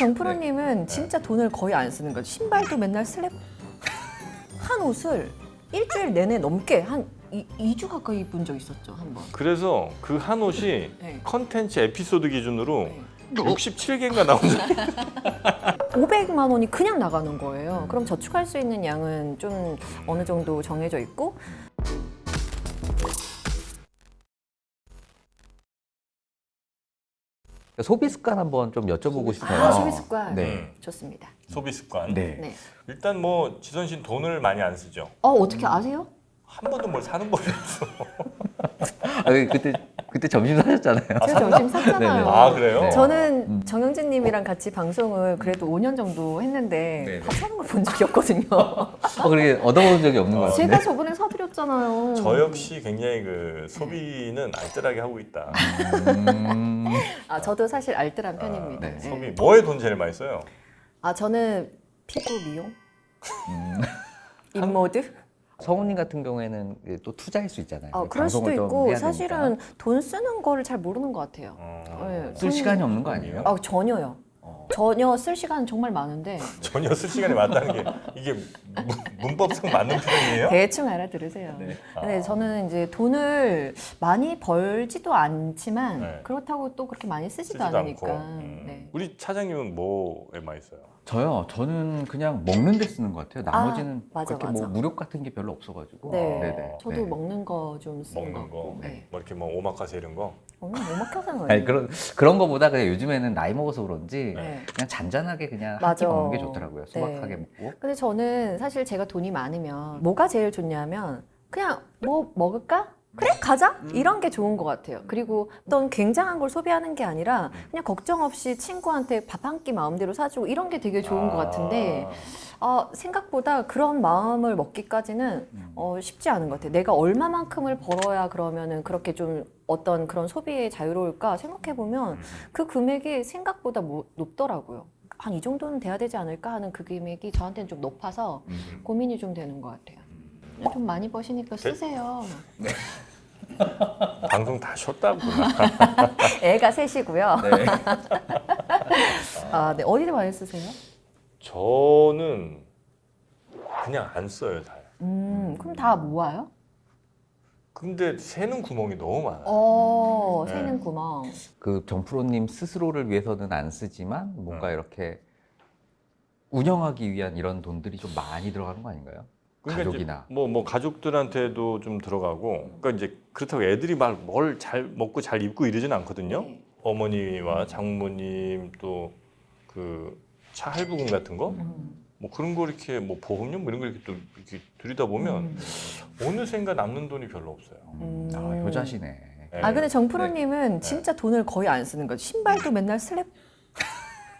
정프로님은 진짜 돈을 거의 안 쓰는 거죠. 신발도 맨날 슬랩 한 옷을 일주일 내내 넘게 한 2주 가까이 입은 적 있었죠, 한 번. 그래서 그 한 옷이 네. 컨텐츠 에피소드 기준으로 네. 67개인가 나온 적이 500만 원이 그냥 나가는 거예요. 그럼 저축할 수 있는 양은 좀 어느 정도 정해져 있고. 소비 습관 한번 좀 여쭤보고 싶어요. 아, 소비 습관. 네. 좋습니다. 소비 습관. 네. 네. 일단 뭐 지선 씨는 돈을 많이 안 쓰죠. 어떻게 아세요? 한 번도 뭘 사는 법이 없어. 그때 점심 사셨잖아요. 제가 점심 샀잖아요. 네네. 아, 그래요? 네. 저는 정영진님이랑 같이 방송을 그래도 5년 정도 했는데 네네. 밥 사는 걸 본 적이 없거든요. 그렇게 얻어본 적이 없는 것 같은데. 제가 저번에 사드렸잖아요. 저 역시 굉장히 그 소비는 알뜰하게 하고 있다. 아, 저도 사실 알뜰한 편입니다. 네. 네. 소비 뭐에 돈 제일 많이 써요? 아, 저는 피부 미용, 인모드. 성우님 같은 경우에는 또 투자일 수 있잖아요. 그럴 수도 방송을 좀 있고 해야 사실은 되니까. 돈 쓰는 거를 잘 모르는 것 같아요. 네, 쓸 시간이 없는 거 아니에요? 전혀요. 전혀 쓸 시간 정말 많은데 전혀 쓸 시간이 많다는 게 이게 문법상 맞는 표현이에요? 대충 알아들으세요. 네. 근데 저는 이제 돈을 많이 벌지도 않지만 네. 그렇다고 또 그렇게 많이 쓰지도 쓰지도 않으니까. 않고. 네. 우리 차장님은 뭐에 많이 써요? 저는 그냥 먹는 데 쓰는 것 같아요. 나머지는 맞아, 그렇게 맞아. 뭐 무력 같은 게 별로 없어가지고. 네. 네네. 저도 네. 먹는 거 좀 쓰는 거 먹는 거, 같고. 네. 뭐 이렇게 뭐 오마카세 이런 거. 오늘 뭐 먹혀서는 아니 그런 거보다 그냥 요즘에는 나이 먹어서 그런지 네. 그냥 잔잔하게 그냥 한 맞아. 끼 먹는 게 좋더라고요. 소박하게 네. 먹고. 근데 저는 사실 제가 돈이 많으면 뭐가 제일 좋냐면 그냥 뭐 먹을까? 그래 가자 이런 게 좋은 것 같아요. 그리고 어떤 굉장한 걸 소비하는 게 아니라 그냥 걱정 없이 친구한테 밥 한 끼 마음대로 사주고 이런 게 되게 좋은 것 같은데 생각보다 그런 마음을 먹기까지는 쉽지 않은 것 같아요. 내가 얼마만큼을 벌어야 그러면은 그렇게 좀 어떤 그런 소비에 자유로울까 생각해 보면 그 금액이 생각보다 높더라고요. 한 이 정도는 돼야 되지 않을까 하는 그 금액이 저한테는 좀 높아서 고민이 좀 되는 것 같아요. 좀 많이 버시니까 쓰세요. 방송 다 쉬었다구나. 애가 셋이고요. 네. 네. 어디에 많이 쓰세요? 저는 그냥 안 써요, 잘. 그럼 다 모아요? 근데 새는 구멍이 너무 많아요. 새는 구멍. 그 정프로님 스스로를 위해서는 안 쓰지만 뭔가 이렇게 운영하기 위한 이런 돈들이 좀 많이 들어가는 거 아닌가요? 그러니까 가족이나. 이제 뭐 가족들한테도 좀 들어가고, 그러니까 이제 그렇다고 애들이 막 뭘 잘 먹고 잘 입고 이러진 않거든요. 네. 어머니와 장모님 또 그 차 할부금 같은 거, 뭐 그런 거 이렇게 뭐 보험료 뭐 이런 거 이렇게 또 이렇게 들이다 보면 어느샌가 남는 돈이 별로 없어요. 효자시네. 네. 근데 정프로님은 진짜 돈을 거의 안 쓰는 거죠. 신발도 맨날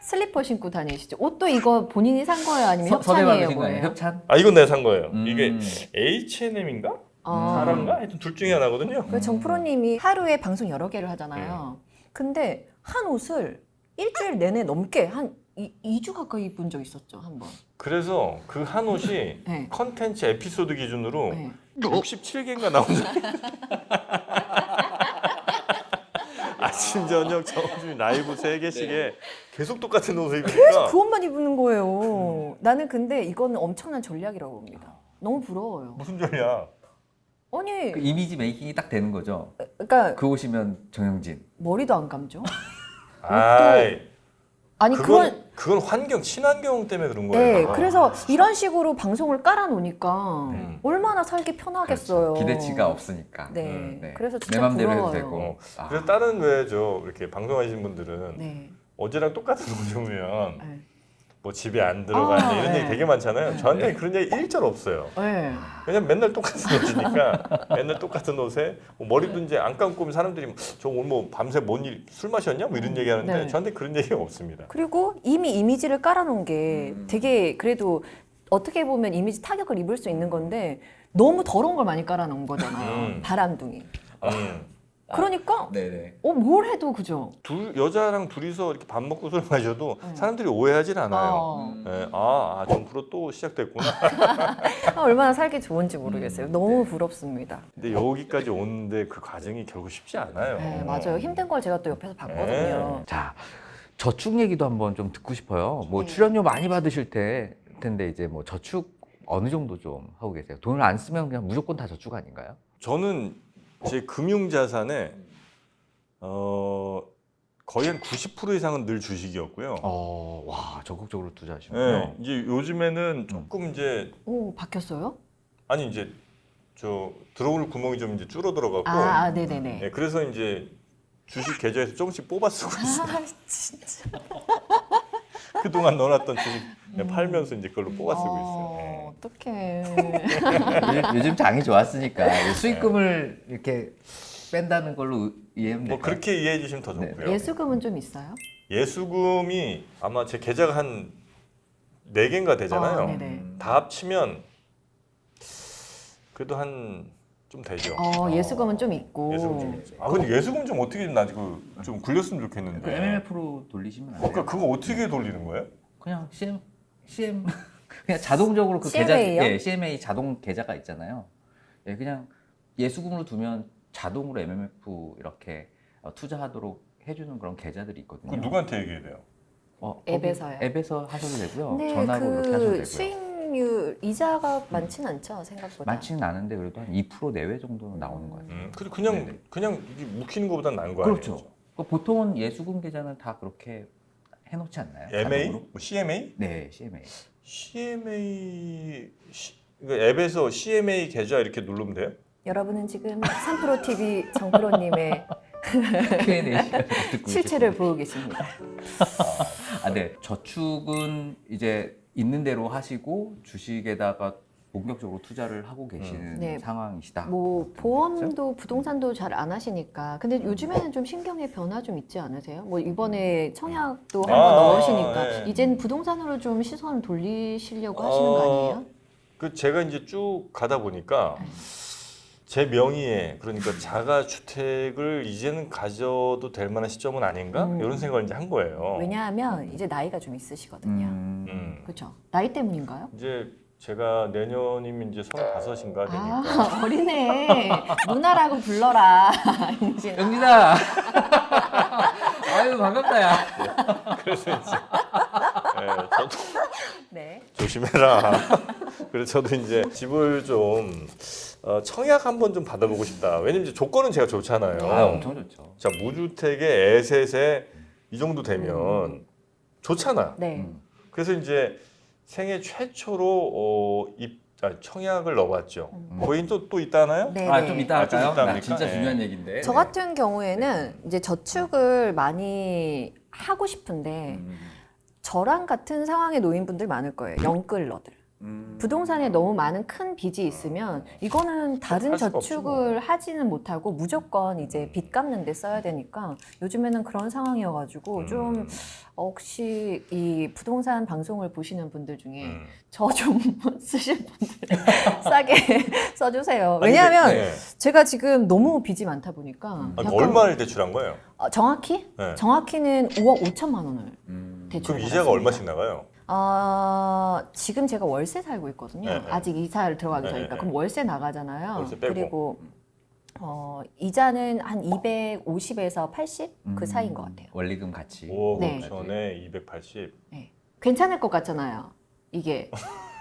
슬리퍼 신고 다니시죠. 옷도 이거 본인이 산 거예요? 아니면 협찬이에요? 뭐예요? 협찬? 이건 내가 산 거예요. 음. 이게 H&M인가? 아. 사람인가? 하여튼 둘 중에 하나거든요. 그 정프로님이 하루에 방송 여러 개를 하잖아요. 근데 한 옷을 일주일 내내 넘게 한 2주 가까이 입은 적 있었죠, 한 번. 그래서 그 한 옷이 네. 컨텐츠 에피소드 기준으로 네. 67개인가 나온 적이 아침 저녁 점심 라이브 3개씩에 계속 똑같은 옷을 입으니까 그 옷만 입는 거예요. 나는 근데 이거는 엄청난 전략이라고 봅니다. 너무 부러워요. 무슨 전략? 아니, 그 이미지 메이킹이 딱 되는 거죠. 그러니까 그 옷이면 정영진. 머리도 안 감죠. 아이, 아니 그건 환경 친환경 때문에 그런 거예요. 네, 그래서 이런 식으로 방송을 깔아놓으니까 얼마나 살기 편하겠어요. 기대치가 없으니까. 네, 그래서 내 진짜 맘대로 해도 부러워요. 되고. 그래서 다른 왜저 이렇게 방송하시는 분들은 네. 어제랑 똑같은 옷 입으면 네. 뭐 집에 안 들어가는 이런 네. 얘기 되게 많잖아요. 저한테 그런 얘기 일절 없어요. 네. 왜냐면 맨날 똑같은 옷이니까 맨날 똑같은 옷에 뭐 머리도 이제 안 감고 오면 사람들이 저 오늘 뭐 밤새 뭔 일 술 마셨냐 뭐 이런 얘기 하는데 네. 저한테 그런 얘기가 없습니다. 그리고 이미 이미지를 깔아놓은 게 되게 그래도 어떻게 보면 이미지 타격을 입을 수 있는 건데 너무 더러운 걸 많이 깔아놓은 거잖아요. 바람둥이. 그러니까 네네. 뭘 해도 그죠? 여자랑 둘이서 이렇게 밥 먹고 술 마셔도 사람들이 오해하진 않아요. 네, 정프로 또 시작됐구나. 얼마나 살기 좋은지 모르겠어요. 너무 부럽습니다. 근데 여기까지 오는데 그 과정이 결국 쉽지 않아요. 네, 맞아요. 힘든 걸 제가 또 옆에서 봤거든요. 자, 저축 얘기도 한번 좀 듣고 싶어요. 뭐 네. 출연료 많이 받으실 텐데 이제 뭐 저축 어느 정도 좀 하고 계세요? 돈을 안 쓰면 그냥 무조건 다 저축 아닌가요? 저는 제 금융 자산에 거의 한 90% 이상은 늘 주식이었고요. 와 적극적으로 투자하시군요. 네, 이제 요즘에는 조금 이제 오, 바뀌었어요? 아니 이제 저 들어올 구멍이 좀 이제 줄어들어갖고 네네네. 네, 그래서 이제 주식 계좌에서 조금씩 뽑아 쓰고 있어요. 진짜. 그동안 넣어놨던 주식 팔면서 이제 그걸로 뽑아 쓰고 있어요. 네. 어떡해. 요즘 장이 좋았으니까 수익금을 이렇게 뺀다는 걸로 이해하면 뭐 될까요? 그렇게 이해해 주시면 더 네. 좋고요. 예수금은 좀 있어요? 예수금이 아마 제 계좌가 한 4개인가 되잖아요. 네네. 다 합치면 그래도 한 좀 되죠. 예수금은 좀 있고. 예수금 좀 있죠. 근데 예수금 좀 어떻게 나 좀 굴렸으면 그 좋겠는데. MMF로 돌리시면 안 돼요? 그러니까 그거 어떻게 돌리는 거예요? 그냥 CM 그냥 자동적으로 그 계좌 CMA 요? CMA 자동 계좌가 있잖아요. 예, 그냥 예수금으로 두면 자동으로 MMF 이렇게 투자하도록 해주는 그런 계좌들이 있거든요. 그 누구한테 얘기해야 돼요? 앱에서요? 앱에서 하셔도 되고요. 근데 전화로 이렇게 하셔도 되고요. 수익률 이자가 많지는 않죠, 생각보다. 많지는 않은데 그래도 한 2% 내외 정도는 나오는 것 같아요. 근데 네네. 그냥 이게 묵히는 것보단 나은 거 아니에요? 그렇죠. 보통은 예수금 계좌는 다 그렇게 해놓지 않나요? MA? 자동으로? 뭐 CMA? 네, CMA. 그러니까 앱에서 CMA 계좌 이렇게 누르면 돼요? 여러분은 지금 3프로TV 정프로님의 Q&A 시간을 듣고 실체를 계십니다. 보고 계십니다. 네. 저축은 이제 있는 대로 하시고 주식에다가 본격적으로 투자를 하고 계시는 네. 상황이시다. 뭐 보험도 부동산도 잘 안 하시니까. 근데 요즘에는 좀 신경의 변화 좀 있지 않으세요? 뭐 이번에 청약도 한번 넣으시니까 네. 이제는 부동산으로 좀 시선을 돌리시려고 하시는 거 아니에요? 그 제가 이제 쭉 가다 보니까 제 명의의 그러니까 자가 주택을 이제는 가져도 될 만한 시점은 아닌가 이런 생각을 이제 한 거예요. 왜냐하면 이제 나이가 좀 있으시거든요. 그렇죠? 나이 때문인가요? 이제 제가 내년이면 이제 35인가 되니까. 어리네. 누나라고 불러라. 이제. 영진아. 아유 반갑다 야. 그래서 이제 저도 네. 조심해라. 그래서 저도 이제 집을 좀 청약 한번 좀 받아보고 싶다. 왜냐면 이제 조건은 제가 좋잖아요. 엄청 좋죠. 자 무주택에 에셋에 이 정도 되면 좋잖아. 네. 그래서 이제 생애 최초로 청약을 넣어봤죠. 거긴 또 있다나요? 네. 좀 이따 좀 할까요? 이따 나 합니까? 진짜 네. 중요한 얘기인데. 저 같은 경우에는 이제 저축을 많이 하고 싶은데 저랑 같은 상황에 놓인 분들 많을 거예요. 영끌러들. 부동산에 너무 많은 큰 빚이 있으면 이거는 다른 할 수가 없지 저축을 하지는 못하고 무조건 이제 빚 갚는 데 써야 되니까 요즘에는 그런 상황이어가지고 좀 혹시 이 부동산 방송을 보시는 분들 중에 저 좀 쓰실 분들 싸게 써주세요. 왜냐하면 네. 제가 지금 너무 빚이 많다 보니까 아니, 약간 얼마를 대출한 거예요? 정확히? 네. 정확히는 5억 5천만 원을 대출. 그럼 이자가 얼마씩 나가요? 지금 제가 월세 살고 있거든요. 네, 네. 아직 이사를 들어가기 네, 전이니까. 네. 그럼 월세 나가잖아요. 월세 빼고. 그리고 이자는 한 250에서 80 그 사이인 것 같아요. 원리금 같이. 5억 네. 5천에 280. 네. 괜찮을 것 같잖아요. 이게.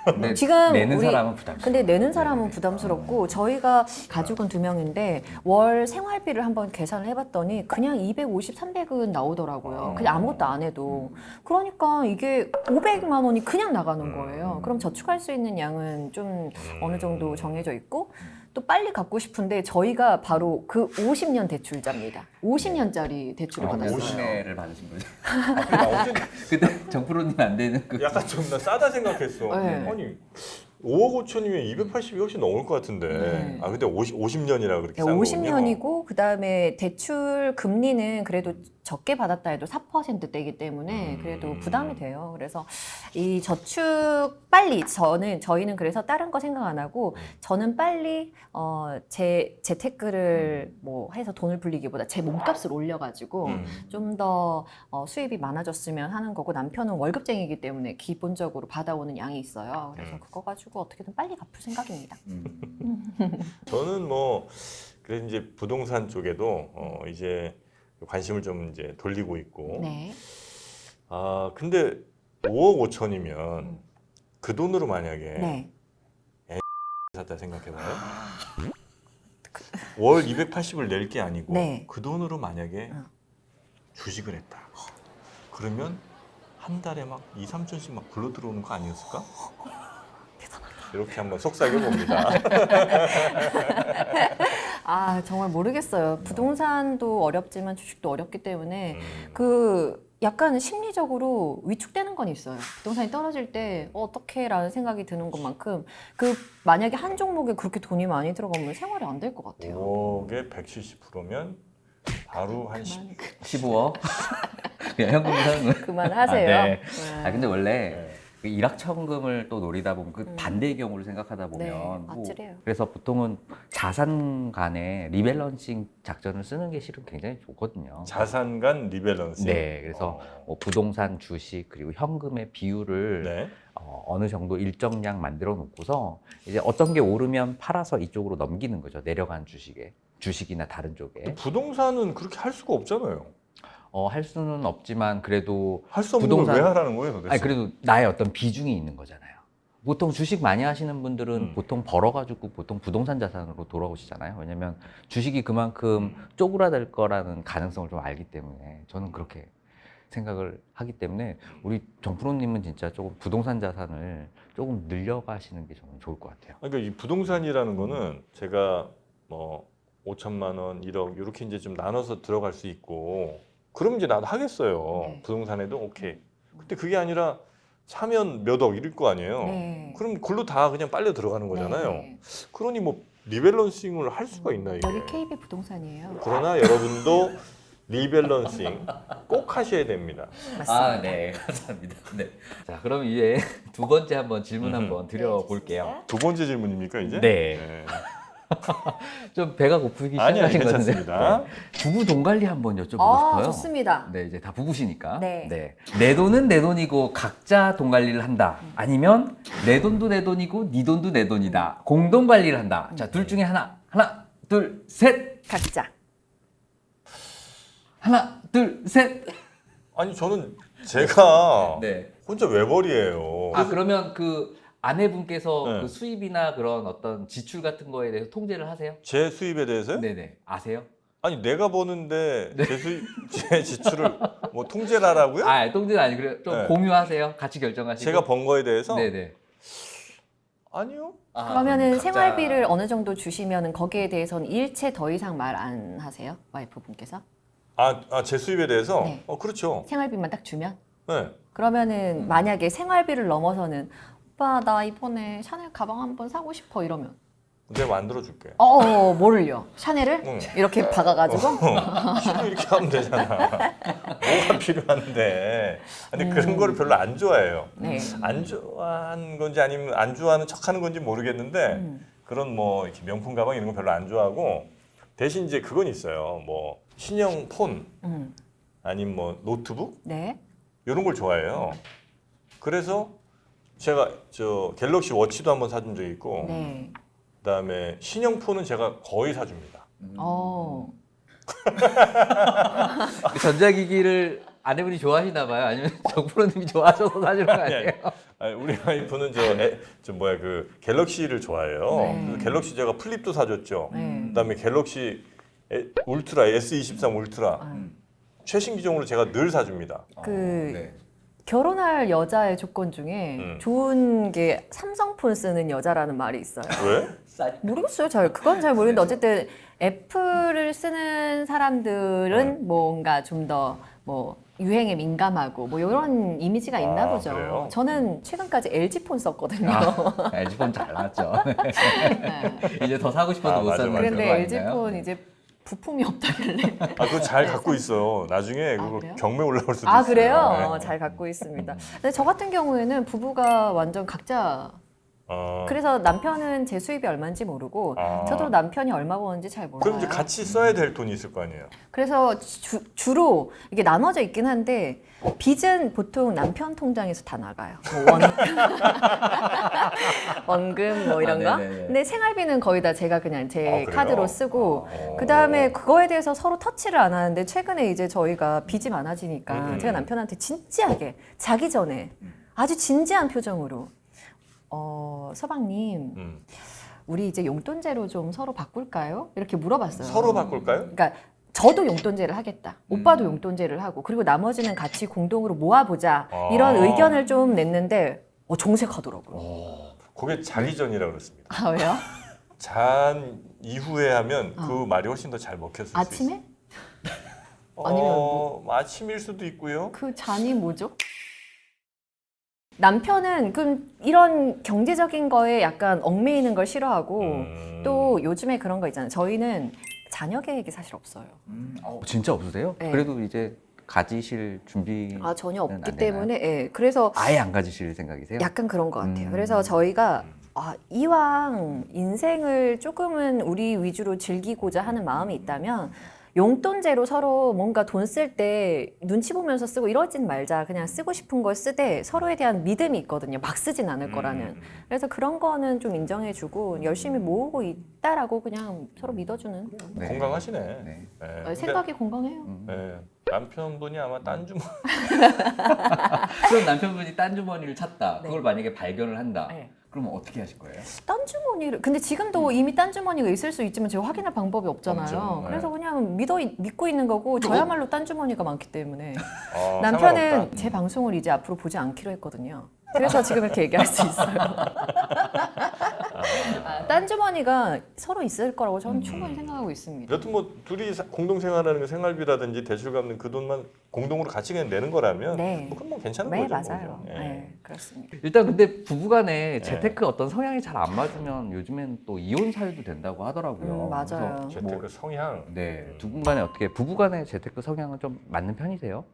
근데 지금 내는 우리- 사람은 부담스러워. 근데 내는 사람은 네네네. 부담스럽고 저희가 가족은 2명인데 월 생활비를 한번 계산을 해봤더니 그냥 250, 300은 나오더라고요. 그냥 아무것도 안 해도. 그러니까 이게 500만 원이 그냥 나가는 거예요. 그럼 저축할 수 있는 양은 좀 어느 정도 정해져 있고 또 빨리 갚고 싶은데 저희가 바로 그 50년 대출자입니다. 50년짜리 대출을 받았어요. 50년을 받으신 거죠? 나 어제 그때 정프로님 안 되는 그. 약간 좀 나 싸다 생각했어. 네. 아니 5억 5천이면 280이 훨씬 넘을 것 같은데. 네. 근데 50년이라 그렇게 싼 거군요. 50년이고 그다음에 대출 금리는 그래도 적게 받았다 해도 4%대이기 때문에 그래도 부담이 돼요. 그래서 이 저축 빨리 저희는 그래서 다른 거 생각 안 하고 저는 빨리 제 재테크를 뭐 해서 돈을 불리기보다 제 몸값을 올려가지고 좀 더 수입이 많아졌으면 하는 거고 남편은 월급쟁이기 때문에 기본적으로 받아오는 양이 있어요. 그래서 그거 가지고 어떻게든 빨리 갚을 생각입니다. 저는 뭐 그래서 이제 부동산 쪽에도 이제 관심을 좀 이제 돌리고 있고 네. 아 근데 5억 5천이면 그 돈으로 만약에 네. 샀다 생각해봐요. 월 280을 낼 게 아니고 네. 그 돈으로 만약에 어. 주식을 했다. 그러면 한 달에 막 2, 3천씩 막 굴러 들어오는 거 아니었을까? 이렇게 한번 속삭여 봅니다. 아, 정말 모르겠어요. 부동산도 어렵지만 주식도 어렵기 때문에 음. 그 약간 심리적으로 위축되는 건 있어요. 부동산이 떨어질 때 어떻게라는 생각이 드는 것만큼 그 만약에 한 종목에 그렇게 돈이 많이 들어가면 생활이 안 될 것 같아요. 5억에 170%면 바로 한 10. 15억? 그냥 현금 사는 거. 그만하세요. 아, 네. 네. 아 근데 원래 네. 그 일확천금을 또 노리다 보면 그 반대의 경우를 생각하다 보면 네, 뭐 아찔해요. 그래서 보통은 자산 간의 리밸런싱 작전을 쓰는 게 실은 굉장히 좋거든요. 자산 간 리밸런싱. 네, 그래서 뭐 부동산, 주식 그리고 현금의 비율을 네. 어느 정도 일정량 만들어 놓고서 이제 어떤 게 오르면 팔아서 이쪽으로 넘기는 거죠. 내려간 주식이나 다른 쪽에. 부동산은 그렇게 할 수가 없잖아요. 할 수는 없지만 그래도 할 수 없는 걸 왜 하라는 거예요, 도대체? 아니 그래도 나의 어떤 비중이 있는 거잖아요. 보통 주식 많이 하시는 분들은 보통 벌어가지고 보통 부동산 자산으로 돌아오시잖아요. 왜냐면 주식이 그만큼 쪼그라들 거라는 가능성을 좀 알기 때문에 저는 그렇게 생각을 하기 때문에 우리 정프로님은 진짜 조금 부동산 자산을 조금 늘려가시는 게 저는 좋을 것 같아요. 그러니까 이 부동산이라는 거는 제가 뭐 5천만 원, 1억 이렇게 이제 좀 나눠서 들어갈 수 있고 그럼 이제 나도 하겠어요. 네. 부동산에도 오케이. 근데 그게 아니라 사면 몇 억 이럴 거 아니에요. 네. 그럼 그걸로 다 그냥 빨려 들어가는 거잖아요. 네. 그러니 뭐 리밸런싱을 할 수가 있나 이게. 여기 KB 부동산이에요. 그러나 여러분도 리밸런싱 꼭 하셔야 됩니다. 맞습니다. 네, 감사합니다. 네. 자, 그럼 이제 두 번째 한번 질문 한번 드려볼게요. 두 번째 질문입니까 이제? 네. 좀 배가 고프기 아니 시작하신 것 같은데. 괜찮습니다. 네. 부부 돈 관리 한번 여쭤보고 아, 싶어요. 좋습니다. 네, 이제 다 부부시니까. 네. 내 돈은 내 돈이고 각자 돈 관리를 한다. 아니면 내 돈도 내 돈이고 네 돈도 내 돈이다. 공동 관리를 한다. 자, 둘 중에 하나, 둘, 셋. 각자. 하나, 둘, 셋. 아니 저는 제가 네. 혼자 외벌이에요. 아, 그러면 그 아내분께서 네. 그 수입이나 그런 어떤 지출 같은 거에 대해서 통제를 하세요? 제 수입에 대해서요? 네네. 아세요? 아니 내가 버는데 제 수입, 제 지출을 뭐 통제를 하라고요? 아, 통제는 아니고 그래 좀 네. 공유하세요. 같이 결정하시고. 제가 번 거에 대해서? 네네. 아니요. 아, 그러면은 각자- 생활비를 어느 정도 주시면은 거기에 대해서는 일체 더 이상 말 안 하세요? 와이프분께서? 제 수입에 대해서? 네. 그렇죠. 생활비만 딱 주면? 네. 그러면은 만약에 생활비를 넘어서는 오빠 나 이번에 샤넬 가방 한번 사고 싶어 이러면 내가 만들어줄게. 뭐를요? 샤넬을? 응. 이렇게 박아가지고? 시도 이렇게 하면 되잖아. 뭐가 필요한데. 근데 그런 거를 별로 안 좋아해요. 네. 안 좋아하는 건지 아니면 안 좋아하는 척하는 건지 모르겠는데 그런 뭐 이렇게 명품 가방 이런 거 별로 안 좋아하고 대신 이제 그건 있어요. 뭐 신형 폰 아니면 뭐 노트북 네. 이런 걸 좋아해요. 그래서 제가 저 갤럭시 워치도 한번 사준 적이 있고 네. 그다음에 신형 폰은 제가 거의 사줍니다. 그 전자기기를 아내분이 좋아하시나 봐요. 아니면 정프로님이 좋아하셔서 사주는 거 아니에요? 아니, 우리 와이프는 그 갤럭시를 좋아해요. 네. 그래서 갤럭시 제가 플립도 사줬죠. 네. 그다음에 갤럭시 울트라 S23 울트라 최신 기종으로 제가 늘 사줍니다. 그 네. 결혼할 여자의 조건 중에 좋은 게 삼성폰 쓰는 여자라는 말이 있어요. 왜? 모르겠어요. 그건 잘 모르겠는데 어쨌든 애플을 쓰는 사람들은 뭔가 좀 더 뭐 유행에 민감하고 뭐 이런 이미지가 있나 보죠. 그래요? 저는 최근까지 LG폰 썼거든요. LG폰 잘 나왔죠. 네. 이제 더 사고 싶어도 못 맞아, 사는 맞아. 그런 그런데 거 LG폰 아닌가요? 이제 부품이 없다길래. 그거 잘 갖고 있어. 나중에 그거 그래요? 경매 올라올 수도 아 있어요. 그래요? 네. 잘 갖고 있습니다. 근데 저 같은 경우에는 부부가 완전 각자 그래서 남편은 제 수입이 얼마인지 모르고 저도 남편이 얼마 버는지 잘 몰라요. 그럼 이제 같이 써야 될 돈이 있을 거 아니에요? 그래서 주로 이게 나눠져 있긴 한데 빚은 보통 남편 통장에서 다 나가요. 뭐 원금 뭐 이런 거. 네네네. 근데 생활비는 거의 다 제가 그냥 제 그래요? 카드로 쓰고 그다음에 그거에 대해서 서로 터치를 안 하는데 최근에 이제 저희가 빚이 많아지니까 제가 남편한테 진지하게 자기 전에 아주 진지한 표정으로 서방님 우리 이제 용돈제로 좀 서로 바꿀까요? 이렇게 물어봤어요. 서로 바꿀까요? 그러니까 저도 용돈제를 하겠다. 오빠도 용돈제를 하고 그리고 나머지는 같이 공동으로 모아보자. 이런 의견을 좀 냈는데 정색하더라고요. 그게 자기 전이라고 그랬습니다. 아 왜요? 잔 이후에 하면 그 말이 훨씬 더 잘 먹혔을 수 있어요. 아침에? 아니면 뭐? 아침일 수도 있고요. 그 잔이 뭐죠? 남편은 그럼 이런 경제적인 거에 약간 얽매이는 걸 싫어하고 또 요즘에 그런 거 있잖아요. 저희는 자녀 계획이 사실 없어요. 진짜 없으세요? 네. 그래도 이제 가지실 준비 전혀 없기 안 되나요? 때문에 예. 그래서 아예 안 가지실 생각이세요? 약간 그런 것 같아요. 그래서 저희가 이왕 인생을 조금은 우리 위주로 즐기고자 하는 마음이 있다면 용돈제로 서로 뭔가 돈 쓸 때 눈치 보면서 쓰고 이러진 말자. 그냥 쓰고 싶은 걸 쓰되 서로에 대한 믿음이 있거든요. 막 쓰진 않을 거라는. 그래서 그런 거는 좀 인정해주고 열심히 모으고 있다라고 그냥 서로 믿어주는. 네. 건강하시네. 네. 네. 생각이 건강해요. 네. 남편분이 아마 딴 주먹. 그럼 남편분이 딴 주머니를 찾다. 네. 그걸 만약에 발견을 한다. 네. 그러면 어떻게 하실 거예요? 딴 주머니를 근데 지금도 이미 딴 주머니가 있을 수 있지만 제가 확인할 방법이 없잖아요. 없죠. 네. 그래서 그냥 믿고 있는 거고 저야말로 딴 주머니가 많기 때문에 남편은 상관없다. 제 방송을 이제 앞으로 보지 않기로 했거든요. 그래서 지금 이렇게 얘기할 수 있어요. 딴 주머니가 서로 있을 거라고 저는 충분히 생각하고 있습니다. 여튼 뭐 둘이 공동 생활하는 거 생활비라든지 대출 갚는 그 돈만 공동으로 같이 그냥 내는 거라면 네. 그건 뭐 괜찮은 네, 거죠. 맞아요. 그죠? 예. 네, 그렇습니다. 일단 근데 부부간에 재테크 어떤 성향이 잘 안 맞으면 요즘엔 또 이혼 사유도 된다고 하더라고요. 맞아요. 그래서 재테크 성향. 네, 두 분 간에 어떻게 부부간의 재테크 성향은 좀 맞는 편이세요?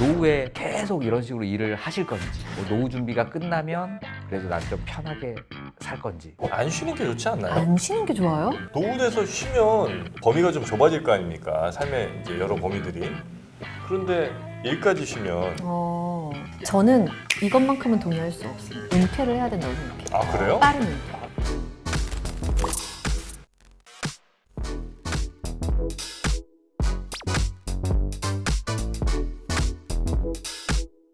노후에 계속 이런 식으로 일을 하실 건지, 뭐 노후 준비가 끝나면 그래도 난 좀 편하게 살 건지. 안 쉬는 게 좋지 않나요? 안 쉬는 게 좋아요? 노후돼서 쉬면 범위가 좀 좁아질 거 아닙니까? 삶의 이제 여러 범위들이. 그런데 일까지 쉬면 저는 이것만큼은 동의할 수 없습니다. 은퇴를 해야 된다고 생각해요. 그래요? 빠른 은퇴.